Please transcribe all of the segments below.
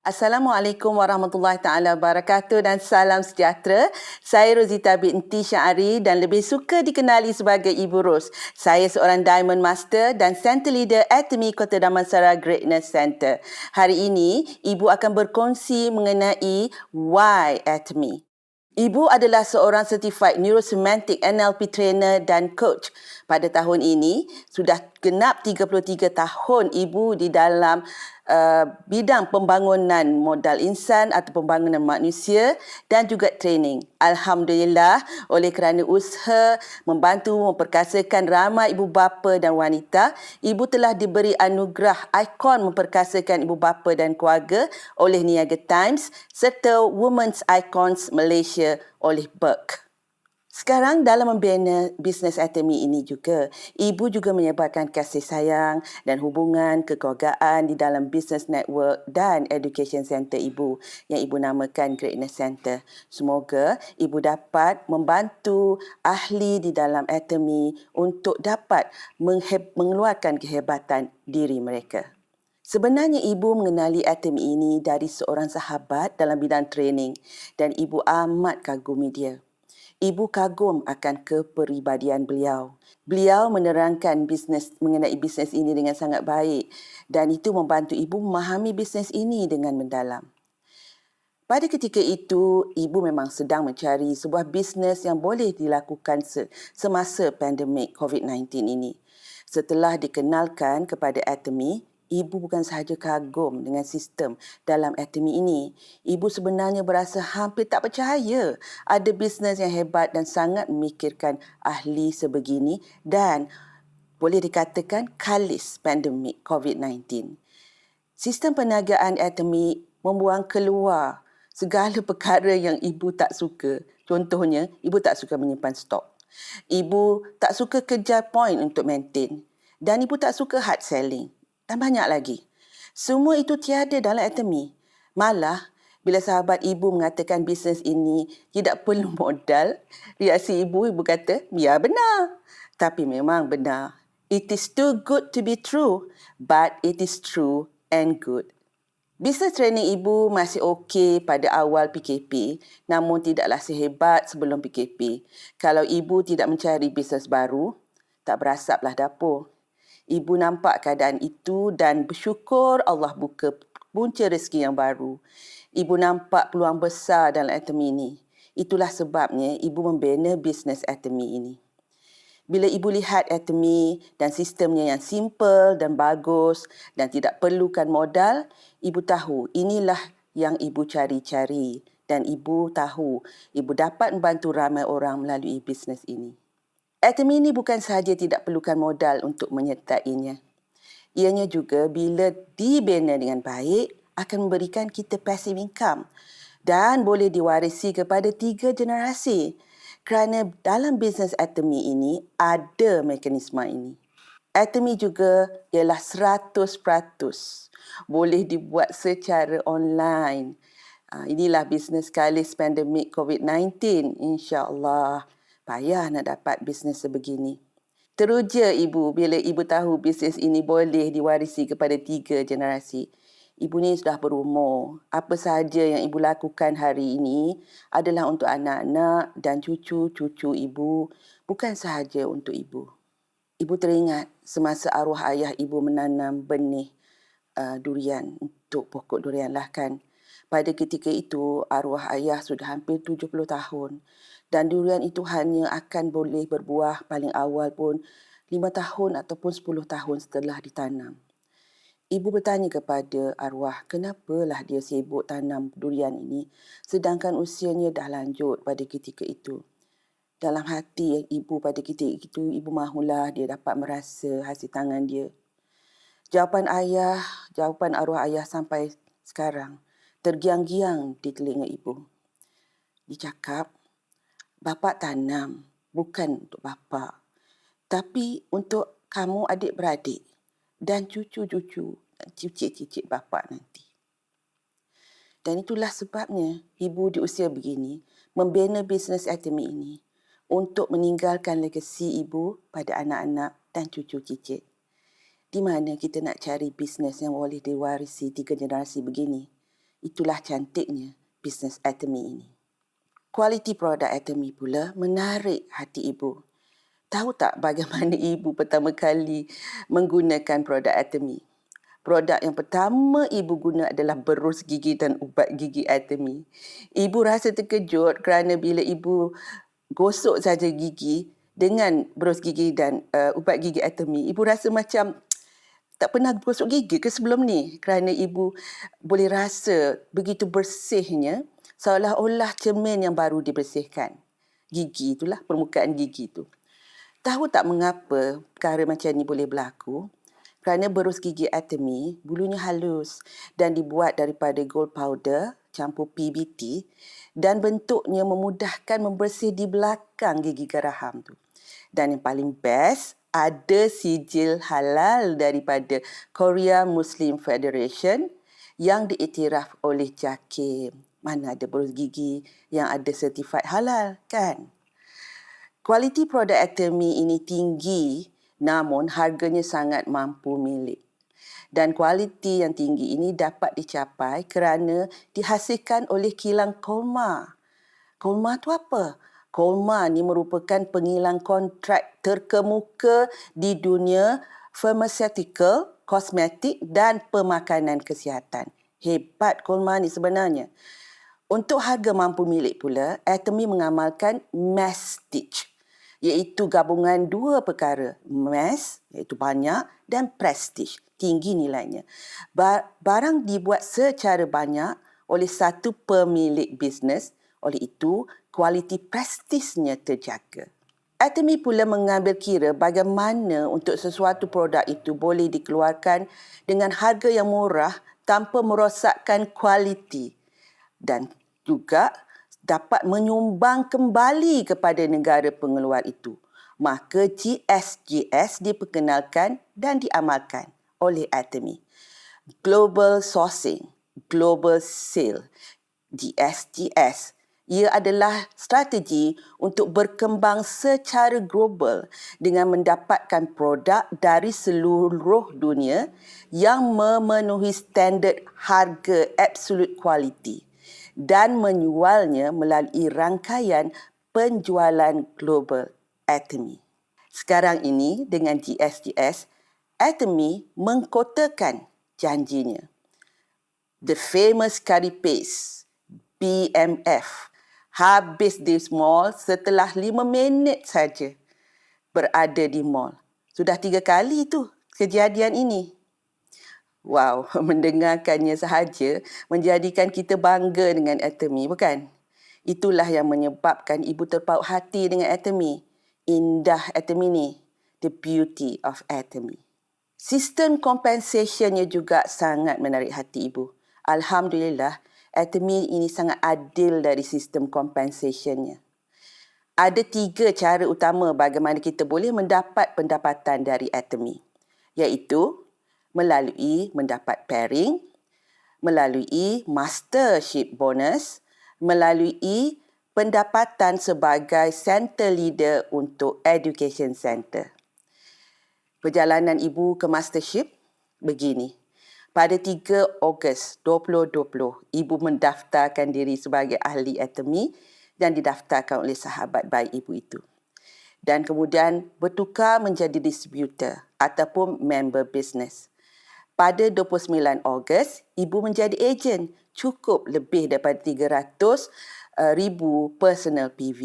Assalamualaikum warahmatullahi taala wabarakatuh dan salam sejahtera. Saya Rozita binti Syari dan lebih suka dikenali sebagai Ibu Ros. Saya seorang Diamond Master dan Center Leader Atomy Kota Damansara Greatness Center. Hari ini, Ibu akan berkongsi mengenai why Atomy. Ibu adalah seorang certified neurosemantic NLP trainer dan coach. Pada tahun ini, sudah genap 33 tahun ibu di dalam bidang pembangunan modal insan atau pembangunan manusia dan juga training. Alhamdulillah, oleh kerana usaha membantu memperkasakan ramai ibu bapa dan wanita, ibu telah diberi anugerah ikon memperkasakan ibu bapa dan keluarga oleh Niaga Times serta Women's Icons Malaysia oleh Berk. Sekarang dalam membina bisnes Atomy ini juga, ibu juga menyebarkan kasih sayang dan hubungan kekeluargaan di dalam bisnes network dan education center ibu yang ibu namakan Greatness Center. Semoga ibu dapat membantu ahli di dalam Atomy untuk dapat mengeluarkan kehebatan diri mereka. Sebenarnya ibu mengenali Atomy ini dari seorang sahabat dalam bidang training dan ibu amat kagumi dia. Ibu kagum akan kepribadian beliau. Beliau menerangkan mengenai bisnes ini dengan sangat baik dan itu membantu ibu memahami bisnes ini dengan mendalam. Pada ketika itu, ibu memang sedang mencari sebuah bisnes yang boleh dilakukan semasa pandemik COVID-19 ini. Setelah dikenalkan kepada Atomy, ibu bukan sahaja kagum dengan sistem dalam Atomy ini. Ibu sebenarnya berasa hampir tak percaya ada bisnes yang hebat dan sangat memikirkan ahli sebegini dan boleh dikatakan kalis pandemik COVID-19. Sistem perniagaan Atomy membuang keluar segala perkara yang ibu tak suka. Contohnya, ibu tak suka menyimpan stok. Ibu tak suka kejar point untuk maintain. Dan ibu tak suka hard selling. Dan banyak lagi. Semua itu tiada dalam Atomy. Malah, bila sahabat ibu mengatakan bisnes ini tidak perlu modal, reaksi ibu kata, ya benar. Tapi memang benar. It is too good to be true, but it is true and good. Bisnes training ibu masih okey pada awal PKP, namun tidaklah sehebat sebelum PKP. Kalau ibu tidak mencari bisnes baru, tak berasaplah dapur. Ibu nampak keadaan itu dan bersyukur Allah buka punca rezeki yang baru. Ibu nampak peluang besar dalam Atomy ini. Itulah sebabnya ibu membina bisnes Atomy ini. Bila ibu lihat Atomy dan sistemnya yang simple dan bagus dan tidak perlukan modal, ibu tahu inilah yang ibu cari-cari dan ibu tahu ibu dapat membantu ramai orang melalui bisnes ini. Atomy ini bukan sahaja tidak perlukan modal untuk menyertainya. Ianya juga bila dibina dengan baik akan memberikan kita passive income dan boleh diwarisi kepada 3 generasi. Kerana dalam bisnes Atomy ini ada mekanisme ini. Atomy juga ialah 100% boleh dibuat secara online. Inilah bisnes kalis pandemik COVID-19. InsyaAllah payah nak dapat bisnes sebegini. Teruja ibu bila ibu tahu bisnes ini boleh diwarisi kepada 3 generasi. Ibu ni sudah berumur. Apa sahaja yang ibu lakukan hari ini adalah untuk anak-anak dan cucu-cucu ibu, bukan sahaja untuk ibu. Ibu teringat semasa arwah ayah ibu menanam benih durian untuk pokok durian lah kan. Pada ketika itu, arwah ayah sudah hampir 70 tahun dan durian itu hanya akan boleh berbuah paling awal pun 5 tahun ataupun 10 tahun setelah ditanam. Ibu bertanya kepada arwah, kenapalah dia sibuk tanam durian ini sedangkan usianya dah lanjut pada ketika itu. Dalam hati ibu pada ketika itu, ibu mahulah dia dapat merasa hasil tangan dia. Jawapan arwah ayah sampai sekarang tergiang-giang di telinga ibu. Dia cakap, bapa tanam bukan untuk bapa, tapi untuk kamu adik-beradik dan cucu-cucu dan cicit-cicit bapa nanti. Dan itulah sebabnya ibu di usia begini membina bisnes Atomy ini untuk meninggalkan legasi ibu pada anak-anak dan cucu cicit. Di mana kita nak cari bisnes yang boleh diwarisi 3 generasi begini? Itulah cantiknya bisnes Atomy ini. Kualiti produk Atomy pula menarik hati ibu. Tahu tak bagaimana ibu pertama kali menggunakan produk Atomy? Produk yang pertama ibu guna adalah berus gigi dan ubat gigi Atomy. Ibu rasa terkejut kerana bila ibu gosok saja gigi dengan berus gigi dan ubat gigi Atomy, ibu rasa macam tak pernah gosok gigi ke sebelum ni, kerana ibu boleh rasa begitu bersihnya, seolah-olah cermin yang baru dibersihkan. Gigi itulah, permukaan gigi itu. Tahu tak mengapa perkara macam ni boleh berlaku? Kerana berus gigi Atomy, bulunya halus dan dibuat daripada gold powder campur PBT dan bentuknya memudahkan membersih di belakang gigi geraham tu. Dan yang paling best, ada sijil halal daripada Korea Muslim Federation yang diiktiraf oleh JAKIM. Mana ada berus gigi yang ada sertifikat halal, kan? Kualiti produk Atomy ini tinggi, namun harganya sangat mampu milik. Dan kualiti yang tinggi ini dapat dicapai kerana dihasilkan oleh kilang Kolmar. Kolmar tu apa? Kolmar ni merupakan pengilang kontrak terkemuka di dunia pharmaceutical, kosmetik dan pemakanan kesihatan. Hebat Kolmar ni sebenarnya. Untuk harga mampu milik pula, Atomy mengamalkan mass stitch, iaitu gabungan dua perkara, mass iaitu banyak dan prestige, tinggi nilainya. Barang dibuat secara banyak oleh satu pemilik bisnes, oleh itu kualiti prestisnya terjaga. Atomy pula mengambil kira bagaimana untuk sesuatu produk itu boleh dikeluarkan dengan harga yang murah tanpa merosakkan kualiti dan juga dapat menyumbang kembali kepada negara pengeluar itu. Maka GSGS diperkenalkan dan diamalkan oleh Atomy. Global Sourcing, Global Sale, GSGS. Ia adalah strategi untuk berkembang secara global dengan mendapatkan produk dari seluruh dunia yang memenuhi standard harga absolute quality dan menjualnya melalui rangkaian penjualan global Atomy. Sekarang ini dengan GSGS, Atomy mengkotakan janjinya. The famous curry paste, BMF, habis di mall setelah 5 minit saja berada di mall. Sudah 3 kali tu kejadian ini. Wow, mendengarkannya sahaja menjadikan kita bangga dengan Atomy, bukan? Itulah yang menyebabkan ibu terpaut hati dengan Atomy. Indah Atomy ni, the beauty of Atomy. Sistem compensationnya juga sangat menarik hati ibu. Alhamdulillah, Atomy ini sangat adil dari sistem compensationnya. Ada 3 cara utama bagaimana kita boleh mendapat pendapatan dari Atomy, iaitu melalui mendapat pairing, melalui mastership bonus, melalui pendapatan sebagai center leader untuk education center. Perjalanan ibu ke mastership begini. Pada 3 Ogos 2020, ibu mendaftarkan diri sebagai ahli Atomy dan didaftarkan oleh sahabat baik ibu itu. Dan kemudian bertukar menjadi distributor ataupun member business. Pada 29 Ogos, ibu menjadi ejen. Cukup lebih daripada 300,000 personal PV.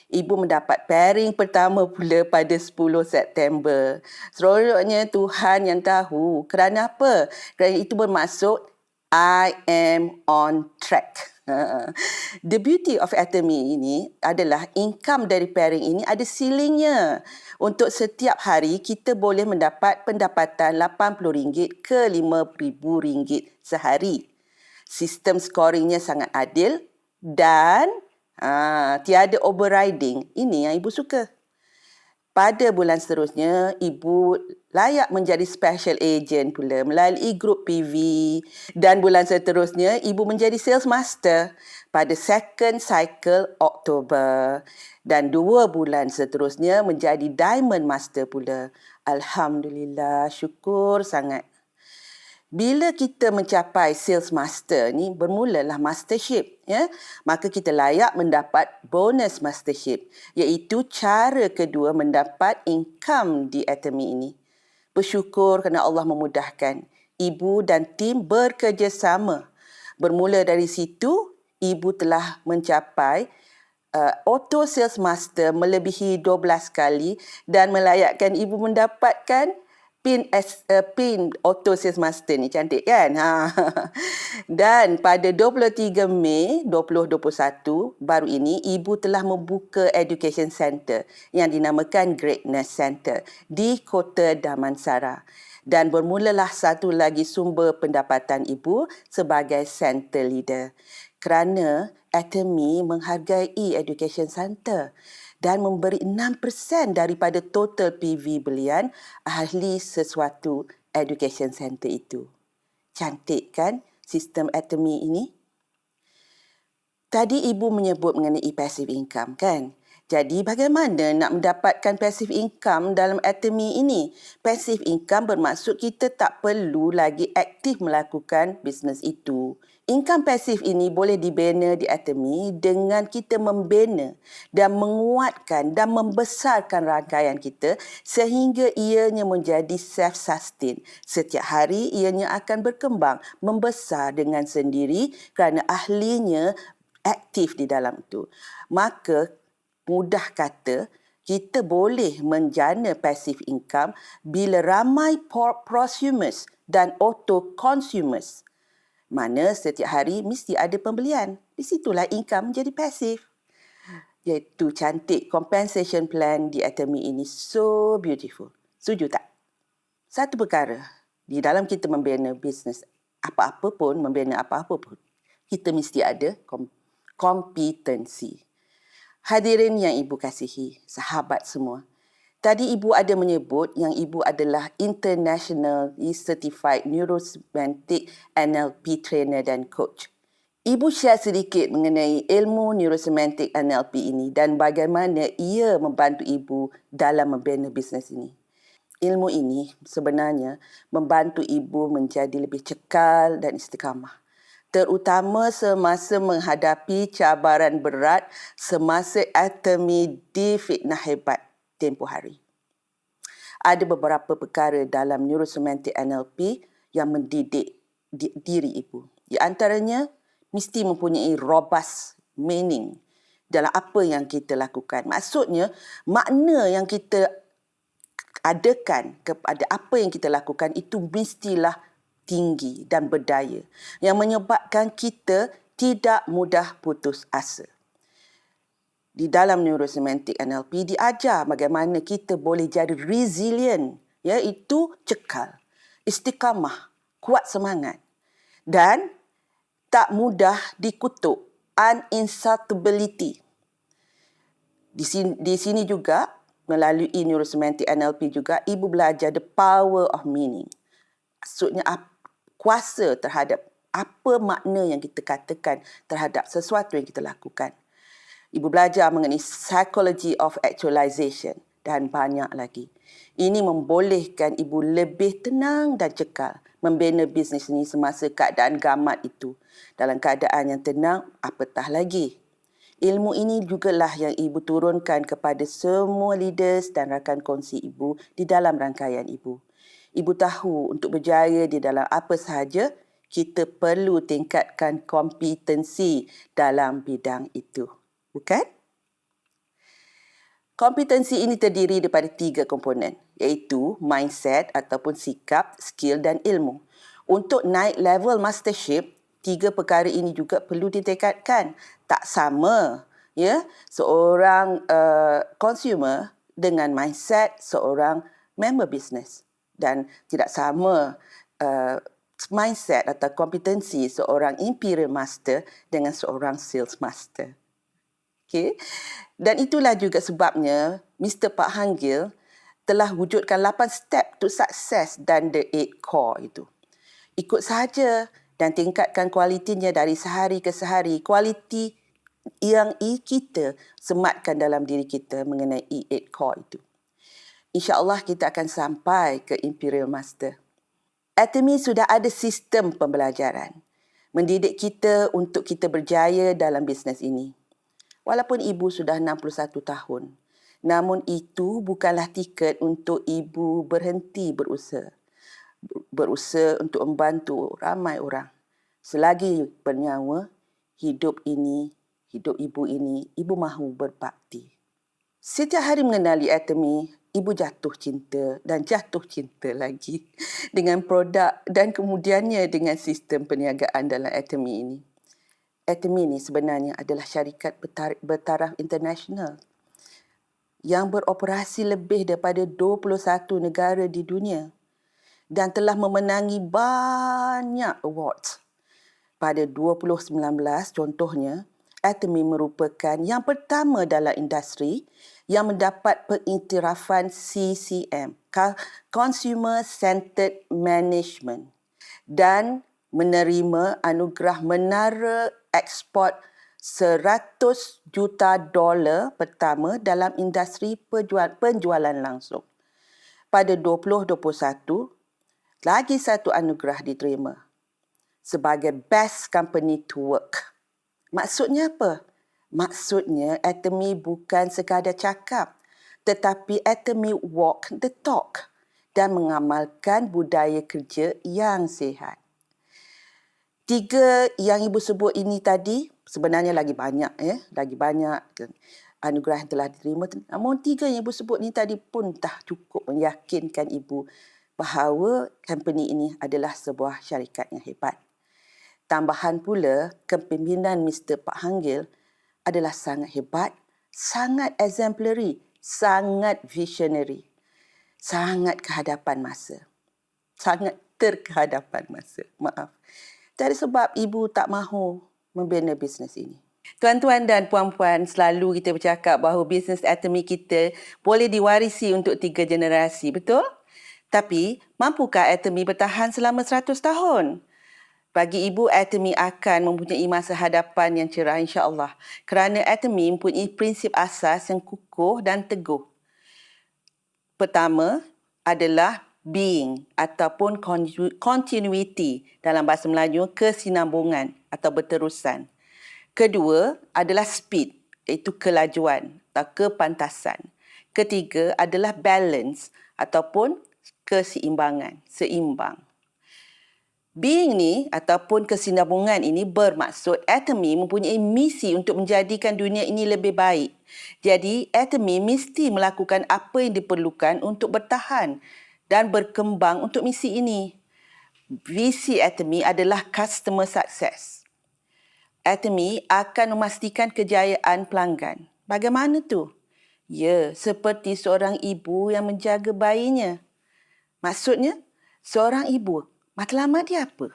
Ibu mendapat pairing pertama pula pada 10 September. Seronoknya Tuhan yang tahu. Kerana apa? Kerana itu bermaksud I am on track. The beauty of Atomy ini adalah income dari pairing ini ada ceilingnya. Untuk setiap hari kita boleh mendapat pendapatan RM80 ke RM5,000 sehari. Sistem scoringnya sangat adil dan tiada overriding. Ini yang ibu suka. Pada bulan seterusnya, ibu layak menjadi special agent pula melalui grup PV. Dan bulan seterusnya, ibu menjadi sales master pada second cycle Oktober. Dan 2 bulan seterusnya menjadi diamond master pula. Alhamdulillah, syukur sangat. Bila kita mencapai sales master ni, bermulalah mastership, ya. Maka kita layak mendapat bonus mastership, iaitu cara kedua mendapat income di Atomy ini. Bersyukur kerana Allah memudahkan. Ibu dan tim bekerjasama. Bermula dari situ, ibu telah mencapai auto sales master melebihi 12 kali dan melayakkan ibu mendapatkan pin auto sales master ni. Cantik kan? Dan pada 23 Mei 2021 baru ini, ibu telah membuka education center yang dinamakan Greatness Center di Kota Damansara. Dan bermulalah satu lagi sumber pendapatan ibu sebagai center leader. Kerana Atomy menghargai education center dan memberi 6% daripada total PV belian ahli sesuatu education center itu. Cantik kan sistem Atomy ini? Tadi ibu menyebut mengenai passive income kan? Jadi bagaimana nak mendapatkan passive income dalam Atomy ini? Passive income bermaksud kita tak perlu lagi aktif melakukan bisnes itu. Income pasif ini boleh dibina di Atomy dengan kita membina dan menguatkan dan membesarkan rangkaian kita sehingga ianya menjadi self-sustain. Setiap hari ianya akan berkembang, membesar dengan sendiri kerana ahlinya aktif di dalam itu. Maka mudah kata, kita boleh menjana passive income bila ramai prosumers dan auto-consumers. Mana setiap hari mesti ada pembelian. Di situlah income menjadi pasif. Iaitu cantik compensation plan di Atomy ini. So beautiful. Setuju tak? Satu perkara, di dalam kita membina bisnes apa-apa pun, kita mesti ada kompetensi. Hadirin yang ibu kasihi, sahabat semua. Tadi ibu ada menyebut yang ibu adalah internationally certified neurosemantic NLP trainer dan coach. Ibu share sedikit mengenai ilmu neurosemantic NLP ini dan bagaimana ia membantu ibu dalam membina bisnes ini. Ilmu ini sebenarnya membantu ibu menjadi lebih cekal dan istiqamah, terutama semasa menghadapi cabaran berat semasa Atomy difitnah hebat tempoh hari. Ada beberapa perkara dalam neurosemantic NLP yang mendidik diri ibu. Di antaranya, mesti mempunyai robust meaning dalam apa yang kita lakukan. Maksudnya, makna yang kita adakan kepada apa yang kita lakukan itu mestilah tinggi dan berdaya yang menyebabkan kita tidak mudah putus asa. Di dalam neurosemantic NLP diajar bagaimana kita boleh jadi resilient, iaitu cekal, istiqamah, kuat semangat dan tak mudah dikutuk, uninsatiability. Di sini juga melalui neurosemantic NLP juga ibu belajar the power of meaning. Maksudnya kuasa terhadap apa makna yang kita katakan terhadap sesuatu yang kita lakukan. Ibu belajar mengenai psychology of actualization dan banyak lagi. Ini membolehkan ibu lebih tenang dan cekal membina bisnes ini semasa keadaan gamat itu. Dalam keadaan yang tenang, apatah lagi. Ilmu ini jugalah yang ibu turunkan kepada semua leaders dan rakan kongsi ibu di dalam rangkaian ibu. Ibu tahu untuk berjaya di dalam apa sahaja, kita perlu tingkatkan kompetensi dalam bidang itu. Bukan? Kompetensi ini terdiri daripada 3 komponen, iaitu mindset ataupun sikap, skill dan ilmu. Untuk naik level mastership, 3 perkara ini juga perlu ditingkatkan. Tak sama, seorang consumer dengan mindset seorang member business. Dan tidak sama mindset atau kompetensi seorang imperial master dengan seorang sales master. Okay. Dan itulah juga sebabnya Mr. Pak Hang Gill telah wujudkan 8 step to success dan the 8 core itu. Ikut sahaja dan tingkatkan kualitinya dari sehari ke sehari. Kualiti yang kita sematkan dalam diri kita mengenai 8 core itu. InsyaAllah kita akan sampai ke Imperial Master. Atomy sudah ada sistem pembelajaran mendidik kita untuk kita berjaya dalam bisnes ini. Walaupun ibu sudah 61 tahun, namun itu bukanlah tiket untuk ibu berhenti berusaha. Berusaha untuk membantu ramai orang. Selagi bernyawa, hidup ibu ini, ibu mahu berbakti. Setiap hari mengenali Atomy, ibu jatuh cinta dan jatuh cinta lagi dengan produk dan kemudiannya dengan sistem perniagaan dalam Atomy ini. Atomy ini sebenarnya adalah syarikat bertaraf internasional yang beroperasi lebih daripada 21 negara di dunia dan telah memenangi banyak awards. Pada 2019 contohnya, Atomy merupakan yang pertama dalam industri yang mendapat pengiktirafan CCM, Consumer Centered Management, dan menerima anugerah menara ekspor $100 juta pertama dalam industri penjualan langsung. Pada 2021, lagi satu anugerah diterima sebagai Best Company to Work. Maksudnya apa? Maksudnya Atomy bukan sekadar cakap, tetapi Atomy walk the talk dan mengamalkan budaya kerja yang sihat. 3 yang ibu sebut ini tadi sebenarnya lagi banyak anugerah yang telah diterima. Namun 3 yang ibu sebut ini tadi pun dah cukup meyakinkan ibu bahawa company ini adalah sebuah syarikat yang hebat. Tambahan pula, kepimpinan Mr. Pak Hanggil adalah sangat hebat, sangat exemplary, sangat visionary, sangat kehadapan masa. Sangat terkehadapan masa. Maaf. Jadi sebab ibu tak mahu membina bisnes ini. Tuan-tuan dan puan-puan, selalu kita bercakap bahawa bisnes Atomy kita boleh diwarisi untuk 3 generasi, betul? Tapi, mampukah Atomy bertahan selama 100 tahun? Bagi ibu, Atomy akan mempunyai masa hadapan yang cerah insya-Allah. Kerana Atomy mempunyai prinsip asas yang kukuh dan teguh. Pertama adalah being ataupun continuity, dalam bahasa Melayu kesinambungan atau berterusan. Kedua adalah speed, iaitu kelajuan atau kepantasan. Ketiga adalah balance ataupun keseimbangan, seimbang. Being ni ataupun kesinambungan ini bermaksud Atomy mempunyai misi untuk menjadikan dunia ini lebih baik. Jadi Atomy mesti melakukan apa yang diperlukan untuk bertahan dan berkembang untuk misi ini. Visi Atomy adalah customer success. Atomy akan memastikan kejayaan pelanggan. Bagaimana tu? Ya, seperti seorang ibu yang menjaga bayinya. Maksudnya, seorang ibu, matlamat dia apa?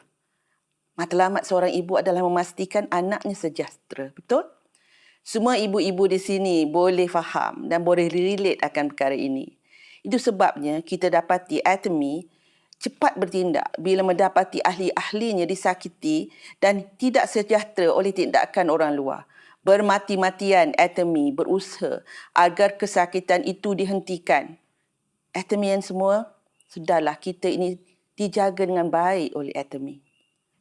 Matlamat seorang ibu adalah memastikan anaknya sejahtera. Betul? Semua ibu-ibu di sini boleh faham dan boleh relate akan perkara ini. Itu sebabnya kita dapati Atomy cepat bertindak bila mendapati ahli-ahlinya disakiti dan tidak sejahtera oleh tindakan orang luar. Bermati-matian Atomy berusaha agar kesakitan itu dihentikan. Atomy yang semua, sudahlah kita ini dijaga dengan baik oleh Atomy.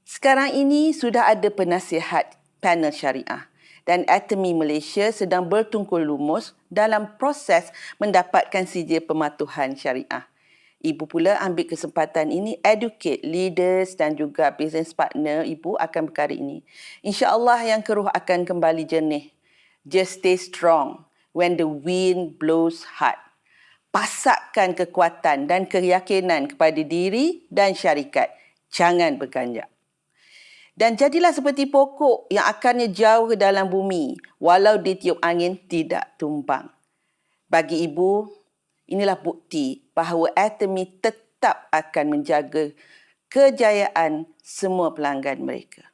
Sekarang ini sudah ada penasihat panel syariah dan Atomy Malaysia sedang bertungkul lumus dalam proses mendapatkan sijil pematuhan syariah. Ibu pula ambil kesempatan ini educate leaders dan juga business partner ibu akan perkara ini. InsyaAllah yang keruh akan kembali jernih. Just stay strong when the wind blows hard. Pasakkan kekuatan dan keyakinan kepada diri dan syarikat. Jangan berganjak. Dan jadilah seperti pokok yang akarnya jauh ke dalam bumi, walau ditiup angin tidak tumbang. Bagi ibu, inilah bukti bahawa Atomy tetap akan menjaga kejayaan semua pelanggan mereka.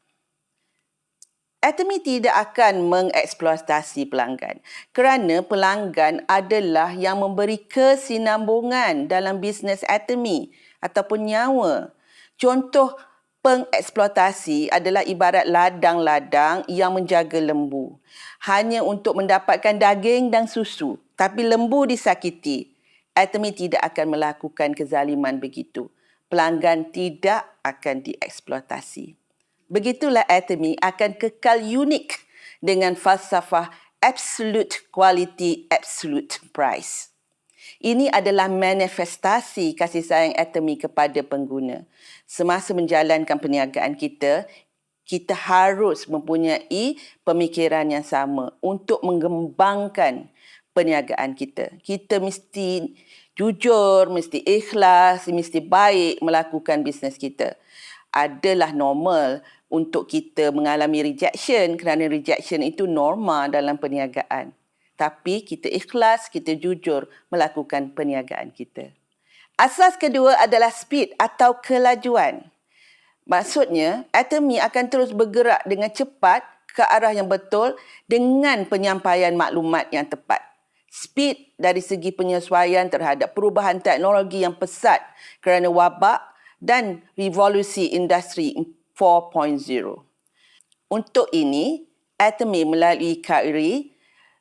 Atomy tidak akan mengeksploitasi pelanggan kerana pelanggan adalah yang memberi kesinambungan dalam bisnes Atomy ataupun nyawa. Contoh pengeksploitasi adalah ibarat ladang-ladang yang menjaga lembu hanya untuk mendapatkan daging dan susu, tapi lembu disakiti. Atomy tidak akan melakukan kezaliman begitu. pelanggan tidak akan dieksploitasi. Begitulah Atomy akan kekal unik dengan falsafah absolute quality, absolute price. Ini adalah manifestasi kasih sayang Atomy kepada pengguna. Semasa menjalankan perniagaan kita, kita harus mempunyai pemikiran yang sama untuk mengembangkan perniagaan kita. Kita mesti jujur, mesti ikhlas, mesti baik melakukan bisnes kita. Adalah normal untuk kita mengalami rejection kerana rejection itu norma dalam perniagaan. Tapi kita ikhlas, kita jujur melakukan perniagaan kita. Asas kedua adalah speed atau kelajuan. Maksudnya, Atomy akan terus bergerak dengan cepat ke arah yang betul dengan penyampaian maklumat yang tepat. Speed dari segi penyesuaian terhadap perubahan teknologi yang pesat kerana wabak dan revolusi industri 4.0. Untuk ini, Atomy melalui KAIRI,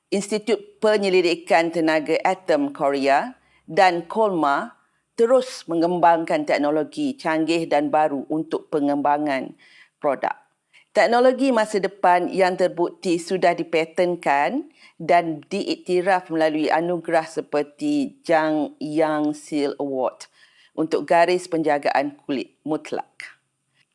Institut Penyelidikan Tenaga Atom Korea dan KOLMA terus mengembangkan teknologi canggih dan baru untuk pengembangan produk. Teknologi masa depan yang terbukti sudah dipatenkan dan diiktiraf melalui anugerah seperti Jang Yang Seal Award untuk garis penjagaan kulit mutlak.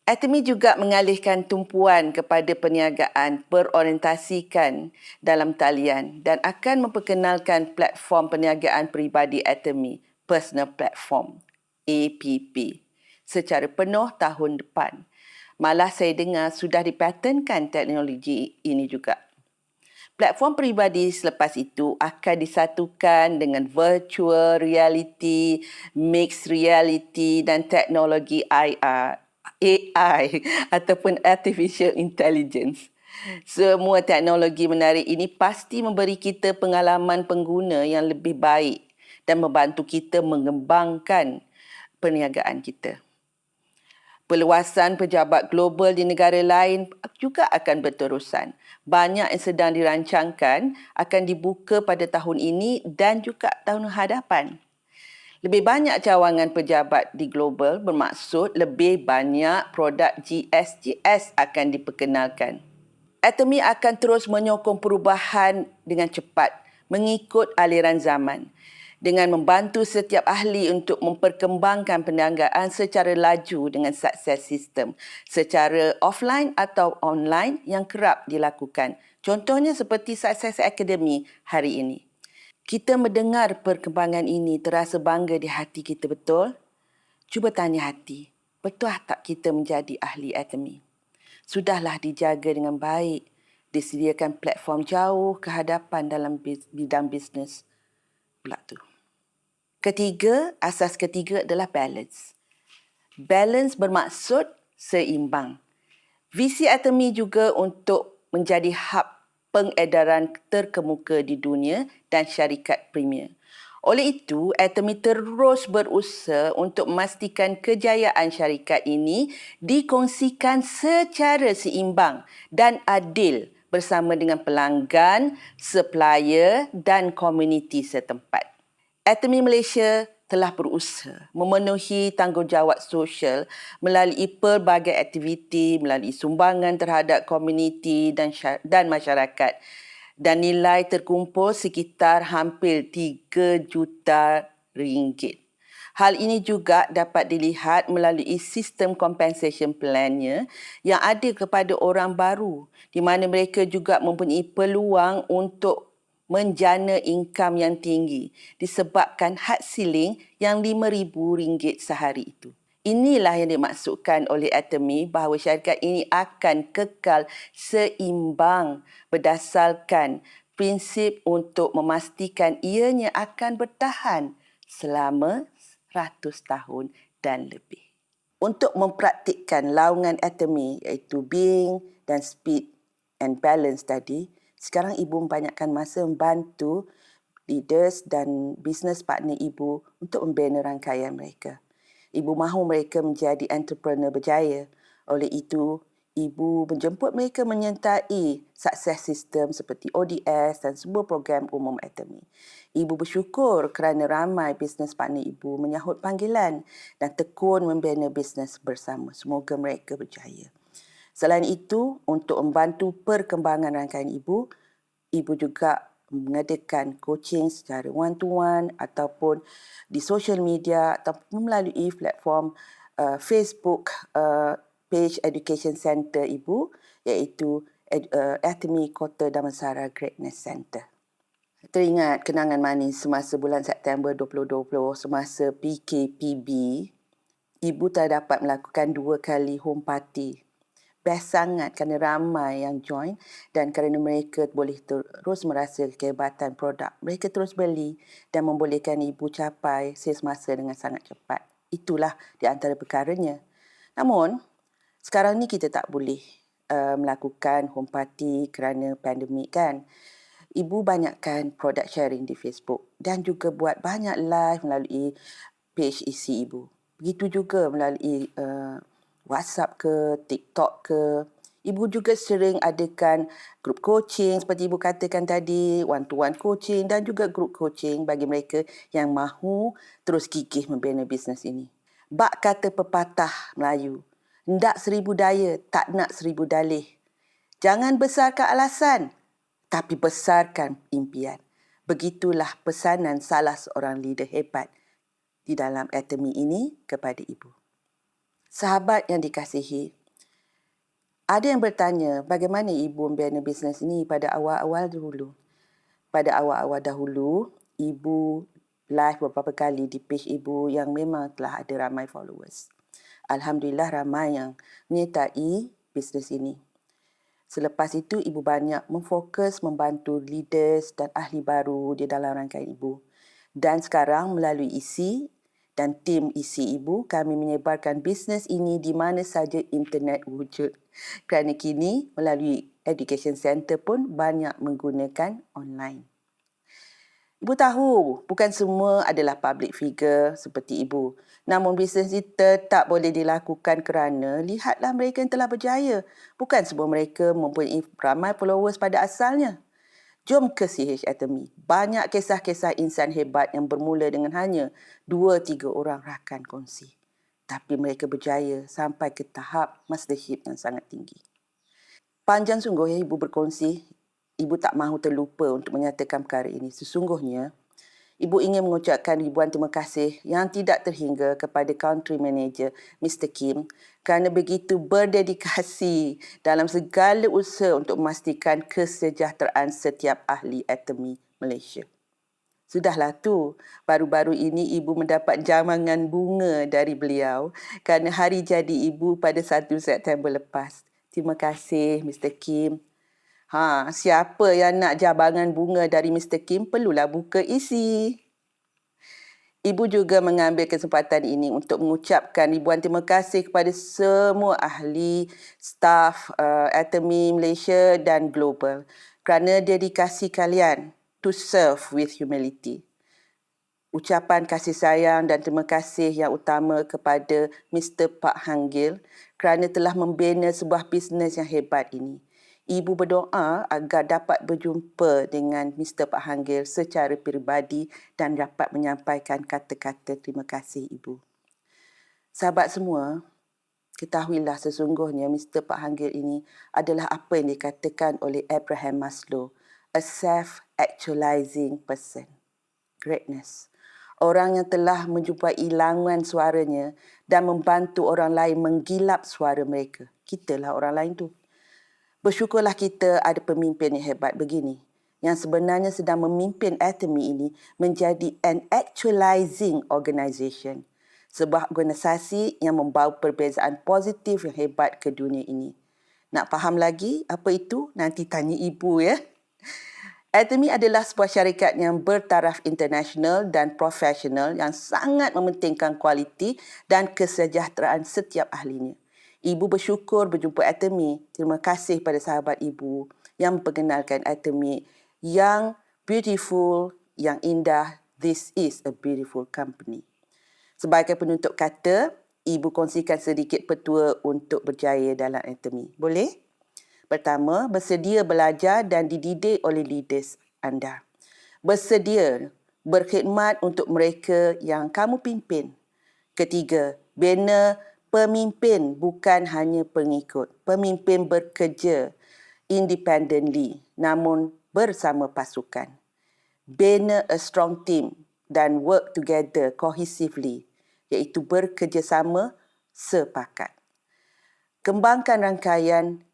Atomy juga mengalihkan tumpuan kepada perniagaan berorientasikan dalam talian dan akan memperkenalkan platform perniagaan peribadi Atomy, Personal Platform, APP, secara penuh tahun depan. Malah saya dengar sudah dipatenkan teknologi ini juga. Platform peribadi selepas itu akan disatukan dengan virtual reality, mixed reality dan teknologi IR, AI ataupun Artificial Intelligence. Semua teknologi menarik ini pasti memberi kita pengalaman pengguna yang lebih baik dan membantu kita mengembangkan perniagaan kita. Perluasan pejabat global di negara lain juga akan berterusan. Banyak yang sedang dirancangkan akan dibuka pada tahun ini dan juga tahun hadapan. Lebih banyak cawangan pejabat di global bermaksud lebih banyak produk GSGS akan diperkenalkan. Atomy akan terus menyokong perubahan dengan cepat mengikut aliran zaman dengan membantu setiap ahli untuk memperkembangkan perniagaan secara laju dengan sukses sistem secara offline atau online yang kerap dilakukan. Contohnya seperti Sukses Academy hari ini. Kita mendengar perkembangan ini terasa bangga di hati kita, betul? Cuba tanya hati, betul tak kita menjadi ahli Atomy? Sudahlah dijaga dengan baik, disediakan platform jauh ke hadapan dalam bidang bisnes pula tu. Asas ketiga adalah balance. Balance bermaksud seimbang. Visi Atomy juga untuk menjadi hub pengedaran terkemuka di dunia dan syarikat premier. Oleh itu, Atomy terus berusaha untuk memastikan kejayaan syarikat ini dikongsikan secara seimbang dan adil bersama dengan pelanggan, supplier dan komuniti setempat. Atomy Malaysia telah berusaha memenuhi tanggungjawab sosial melalui pelbagai aktiviti, melalui sumbangan terhadap komuniti dan masyarakat. Dan nilai terkumpul sekitar hampir 3 juta ringgit. Hal ini juga dapat dilihat melalui sistem compensation plan-nya yang ada kepada orang baru di mana mereka juga mempunyai peluang untuk menjana income yang tinggi disebabkan had ceiling yang RM5,000 sehari itu. Inilah yang dimaksudkan oleh Atomy bahawa syarikat ini akan kekal seimbang berdasarkan prinsip untuk memastikan ianya akan bertahan selama 100 tahun dan lebih. Untuk mempraktikkan laungan Atomy iaitu being dan speed and balance tadi, sekarang ibu membanyakkan masa membantu leaders dan business partner ibu untuk membina rangkaian mereka. Ibu mahu mereka menjadi entrepreneur berjaya. Oleh itu, Ibu menjemput mereka menyertai sukses sistem seperti ODS dan semua program umum Atomy. Ibu bersyukur kerana ramai bisnes partner ibu menyahut panggilan dan tekun membina bisnes bersama. Semoga mereka berjaya. Selain itu, untuk membantu perkembangan rangkaian ibu, ibu juga mengadakan coaching secara one-to-one ataupun di social media ataupun melalui platform Facebook page Education Center ibu, iaitu Atomy Kota Damansara Greatness Center. Teringat kenangan manis semasa bulan September 2020 semasa PKPB, ibu tak dapat melakukan 2 kali home party. Best sangat kerana ramai yang join dan kerana mereka boleh terus merasa kehebatan produk. Mereka terus beli dan membolehkan ibu capai sales masa dengan sangat cepat. Itulah di antara perkaranya. Namun, sekarang ni kita tak boleh melakukan home party kerana pandemik kan. Ibu banyakkan product sharing di Facebook dan juga buat banyak live melalui page isi ibu. Begitu juga melalui WhatsApp ke, TikTok ke. Ibu juga sering adakan grup coaching seperti ibu katakan tadi, one-to-one coaching dan juga grup coaching bagi mereka yang mahu terus gigih membina bisnes ini. Bak kata pepatah Melayu, hendak 1000 daya, tak nak 1000 dalih. Jangan besarkan alasan, tapi besarkan impian. Begitulah pesanan salah seorang leader hebat di dalam Atomy ini kepada ibu. Sahabat yang dikasihi, ada yang bertanya bagaimana ibu membina bisnes ini pada awal-awal dahulu. Pada awal-awal dahulu, ibu live beberapa kali di page ibu yang memang telah ada ramai followers. Alhamdulillah ramai yang menyertai bisnes ini. Selepas itu, ibu banyak memfokus membantu leaders dan ahli baru di dalam rangkaian ibu. Dan sekarang melalui isi dan tim isi ibu, kami menyebarkan bisnes ini di mana saja internet wujud. Kerana kini melalui Education Center pun banyak menggunakan online. Ibu tahu bukan semua adalah public figure seperti ibu. Namun bisnes ini tetap boleh dilakukan kerana lihatlah mereka yang telah berjaya. Bukan semua mereka mempunyai ramai followers pada asalnya. Jom ke CH Atomy. Banyak kisah-kisah insan hebat yang bermula dengan hanya 2-3 orang rakan kongsi. Tapi mereka berjaya sampai ke tahap mastership yang sangat tinggi. Panjang sungguh ya ibu berkongsi. Ibu tak mahu terlupa untuk menyatakan perkara ini. Sesungguhnya, ibu ingin mengucapkan ribuan terima kasih yang tidak terhingga kepada Country Manager Mr. Kim kerana begitu berdedikasi dalam segala usaha untuk memastikan kesejahteraan setiap ahli Atomy Malaysia. Sudahlah tu, baru-baru ini ibu mendapat jamangan bunga dari beliau kerana hari jadi ibu pada 1 September lepas. Terima kasih Mr. Kim. Siapa yang nak jabangan bunga dari Mr. Kim perlulah buka isi. Ibu juga mengambil kesempatan ini untuk mengucapkan ribuan terima kasih kepada semua ahli, staf Atomy Malaysia dan global kerana dedikasi kalian to serve with humility. Ucapan kasih sayang dan terima kasih yang utama kepada Mr. Pak Hanggil kerana telah membina sebuah bisnes yang hebat ini. Ibu berdoa agar dapat berjumpa dengan Mr. Pak Hanggil secara peribadi dan dapat menyampaikan kata-kata terima kasih ibu. Sahabat semua, ketahuilah sesungguhnya Mr. Pak Hanggil ini adalah apa yang dikatakan oleh Abraham Maslow, a self-actualizing person. Greatness. Orang yang telah menjumpai laungan suaranya dan membantu orang lain menggilap suara mereka. Kitalah orang lain tu. Bersyukurlah kita ada pemimpin yang hebat begini, yang sebenarnya sedang memimpin Atomy ini menjadi an actualizing organisation. Sebuah organisasi yang membawa perbezaan positif yang hebat ke dunia ini. Nak faham lagi apa itu? Nanti tanya ibu ya. Atomy adalah sebuah syarikat yang bertaraf internasional dan profesional yang sangat mementingkan kualiti dan kesejahteraan setiap ahlinya. Ibu bersyukur berjumpa Atomy. Terima kasih pada sahabat ibu yang memperkenalkan Atomy yang beautiful, yang indah. This is a beautiful company. Sebagai penutup kata, Ibu kongsikan sedikit petua untuk berjaya dalam Atomy. Boleh? Pertama, bersedia belajar dan dididik oleh leaders anda. Bersedia berkhidmat untuk mereka yang kamu pimpin. Ketiga, bina pemimpin bukan hanya pengikut. Pemimpin bekerja independently namun bersama pasukan. Bina a strong team dan work together cohesively, iaitu bekerjasama sepakat. Kembangkan rangkaian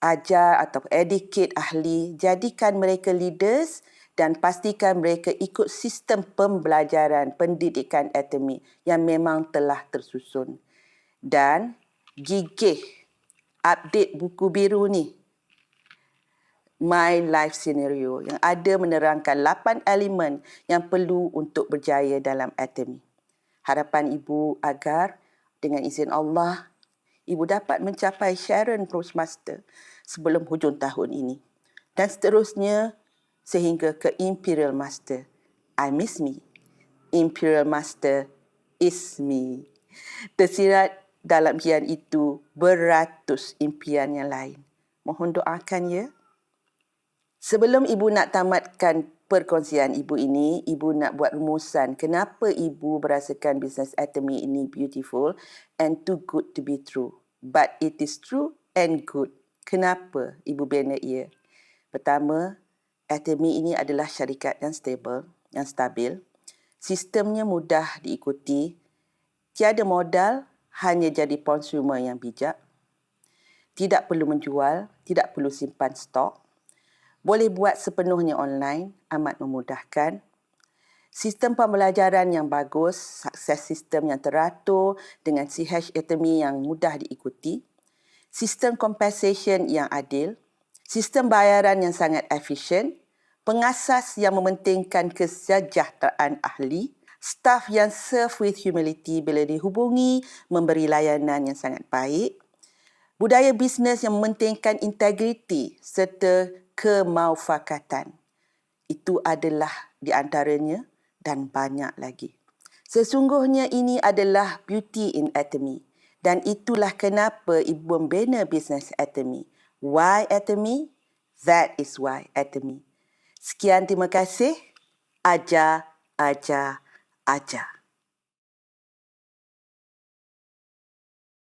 ajar atau educate ahli, jadikan mereka leaders dan pastikan mereka ikut sistem pembelajaran pendidikan Atomy yang memang telah tersusun. Dan gigih update buku biru ni, My Life Scenario, yang ada menerangkan 8 elemen yang perlu untuk berjaya dalam Atomy. Harapan ibu agar dengan izin Allah, ibu dapat mencapai Sharon Postmaster sebelum hujung tahun ini. Dan seterusnya sehingga ke Imperial Master. I miss me. Imperial Master is me. Tersirat dalam impian itu beratus impian yang lain. Mohon doakan ya. Sebelum ibu nak tamatkan perkongsian ibu ini, ibu nak buat rumusan kenapa ibu merasakan bisnes Atomy ini beautiful and too good to be true. But it is true and good. Kenapa ibu bina ia? Pertama, Atomy ini adalah syarikat yang stabil. Sistemnya mudah diikuti. Tiada modal, hanya jadi konsumer yang bijak. Tidak perlu menjual, tidak perlu simpan stok. Boleh buat sepenuhnya online, amat memudahkan. Sistem pembelajaran yang bagus, sukses sistem yang teratur dengan CH Atomy yang mudah diikuti. Sistem compensation yang adil. Sistem bayaran yang sangat efisien. Pengasas yang mementingkan kesejahteraan ahli. Staf yang serve with humility bila dihubungi, memberi layanan yang sangat baik. Budaya bisnes yang mementingkan integriti serta kemaufakatan. Itu adalah di antaranya dan banyak lagi. Sesungguhnya ini adalah beauty in Atomy. Dan itulah kenapa ibu membina bisnes Atomy. Why Atomy? That is why Atomy. Sekian, terima kasih. Ajar, ajar, ajar.